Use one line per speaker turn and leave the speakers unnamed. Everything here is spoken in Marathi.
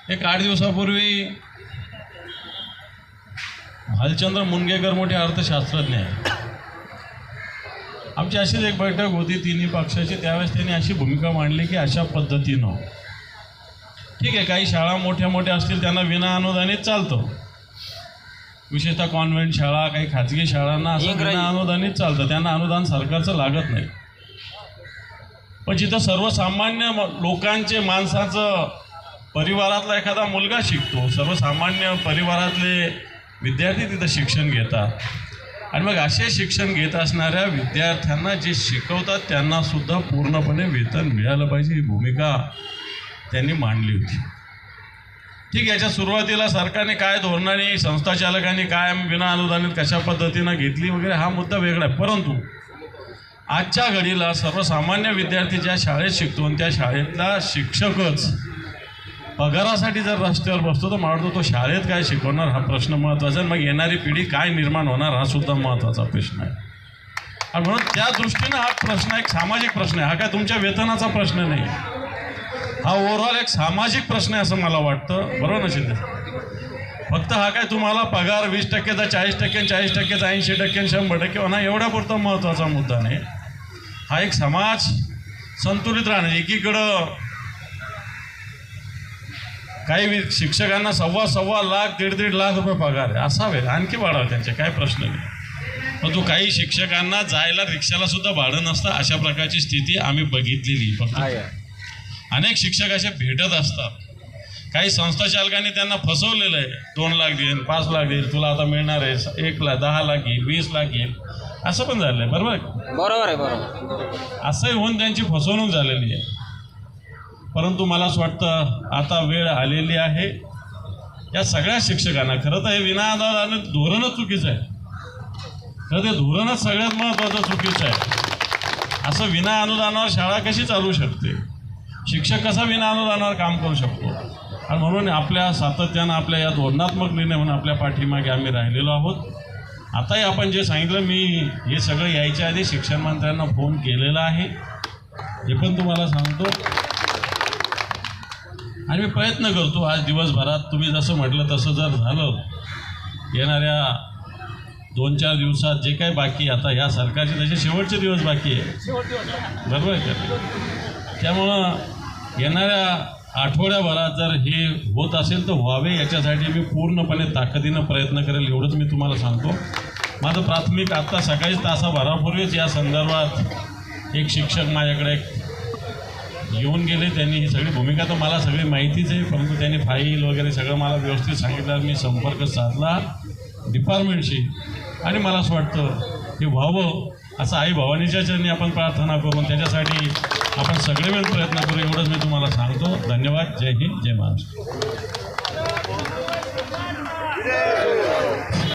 एक 8 दिवसापूर्वी भालचंद्र मुनगेकर मोठे अर्थशास्त्रज्ञ आहेत, आमची अशीच एक बैठक होती तिन्ही पक्षाची. त्यावेळेस त्यांनी अशी भूमिका मांडली की अशा पद्धतीनं ठीक आहे, काही शाळा मोठ्या मोठ्या असतील त्यांना विना अनुदानित चालतं, विशेषतः कॉन्व्हेंट शाळा, काही खाजगी शाळांना असं विना अनुदानित चालतं, त्यांना अनुदान सरकारचं लागत नाही. पण जिथं सर्वसामान्य लोकांचे माणसाचं परिवारातला एखादा मुलगा शिकतो, सर्वसामान्य परिवारातले विद्यार्थी तिथं शिक्षण घेतात, आणि मग असे शिक्षण घेत असणाऱ्या विद्यार्थ्यांना जे शिकवतात त्यांनासुद्धा पूर्णपणे वेतन मिळालं पाहिजे, ही भूमिका त्यांनी मांडली होती. ठीक आहे, याच्या सुरुवातीला सरकारने काय धोरणाने, संस्थाचालकांनी काय विना अनुदानित कशा पद्धतीनं घेतली वगैरे हा मुद्दा वेगळा आहे. परंतु आजच्या घडीला सर्वसामान्य विद्यार्थी ज्या शाळेत शिकतो आणि त्या शाळेतला शिक्षकच पगारासाठी जर रस्त्यावर बसतो तर मला वाटतं तो शाळेत काय शिकवणार हा प्रश्न महत्त्वाचा आहे. मग येणारी पिढी काय निर्माण होणार हा सुद्धा महत्त्वाचा प्रश्न आहे. आणि म्हणून त्या दृष्टीनं हा प्रश्न एक सामाजिक प्रश्न आहे, हा काय तुमच्या वेतनाचा प्रश्न नाही, हा ओव्हरऑल एक सामाजिक प्रश्न आहे असं मला वाटतं. बरोबर ना शिंदे? फक्त हा काय तुम्हाला पगार 20%चा 40%, 40%चा 80%, 100% होणार एवढ्यापुरता महत्त्वाचा मुद्दा नाही. हा एक समाज संतुलित राहणे. एकीकडं काही शिक्षकांना सव्वा लाख 1.5 लाख रुपये पगार आहे, असावे, आणखी वाढावे त्यांचे, काय प्रश्न नाही. परंतु काही शिक्षकांना जायला रिक्षाला सुद्धा भाडं नसतं, अशा प्रकारची स्थिती आम्ही बघितलेली. फक्त अनेक शिक्षक असे भेटत असतात. काही संस्थाचालकांनी त्यांना फसवलेलं आहे, 2 लाख देईल, 5 लाख देईल, तुला आता मिळणार आहे 1 लाख, 10 लाख घेईल, 20 लाख घेईल, असं पण झालं आहे. बरोबर आहे, बरोबर. असंही होऊन त्यांची फसवणूक झालेली आहे. परंतु मला असं वाटतं आता वेळ आलेली आहे या सगळ्या शिक्षकांना, खरं तर हे विना अनुदानित धोरणच चुकीचं आहे, खरं ते धोरणच सगळ्यात महत्त्वाचं चुकीचं आहे. असं विना अनुदानावर शाळा कशी चालू शकते, शिक्षक कसा विना अनुदानावर काम करू शकतो? आणि म्हणून आपल्या सातत्यानं आपल्या या धोरणात्मक निर्णय म्हणून आपल्या पाठीमागे आम्ही राहिलेलो आहोत. आताही आपण जे सांगितलं, मी हे सगळं यायच्या आधी शिक्षण मंत्र्यांना फोन केलेला आहे, हे पण तुम्हाला सांगतो. आणि मी प्रयत्न करतो आज दिवसभरात, तुम्ही जसं म्हटलं तसं जर झालं, येणाऱ्या 2-4 दिवसात जे काही बाकी, आता या सरकारचे तसे शेवटचे दिवस बाकी आहे, बरोबर आहे का? त्यामुळं येणाऱ्या आठवड्याभरात जर हे होत असेल तर व्हावे, याच्यासाठी मी पूर्णपणे ताकदीनं प्रयत्न करेल, एवढंच मी तुम्हाला सांगतो. माझं प्राथमिक आत्ता सकाळी तासाभरापूर्वीच या संदर्भात एक शिक्षक माझ्याकडे येऊन गेले. त्यांनी ही सगळी भूमिका तर मला सगळी माहितीच आहे, परंतु त्यांनी फाईल वगैरे सगळं मला व्यवस्थित सांगितलं. मी संपर्क साधला डिपार्टमेंटशी आणि मला असं वाटतं हे व्हावं, असं आई भवानीच्या चरणी आपण प्रार्थना करून त्याच्यासाठी आपण सगळे मिळून प्रयत्न करू, एवढंच मी तुम्हाला सांगतो. धन्यवाद. जय हिंद, जय महाराष्ट्र.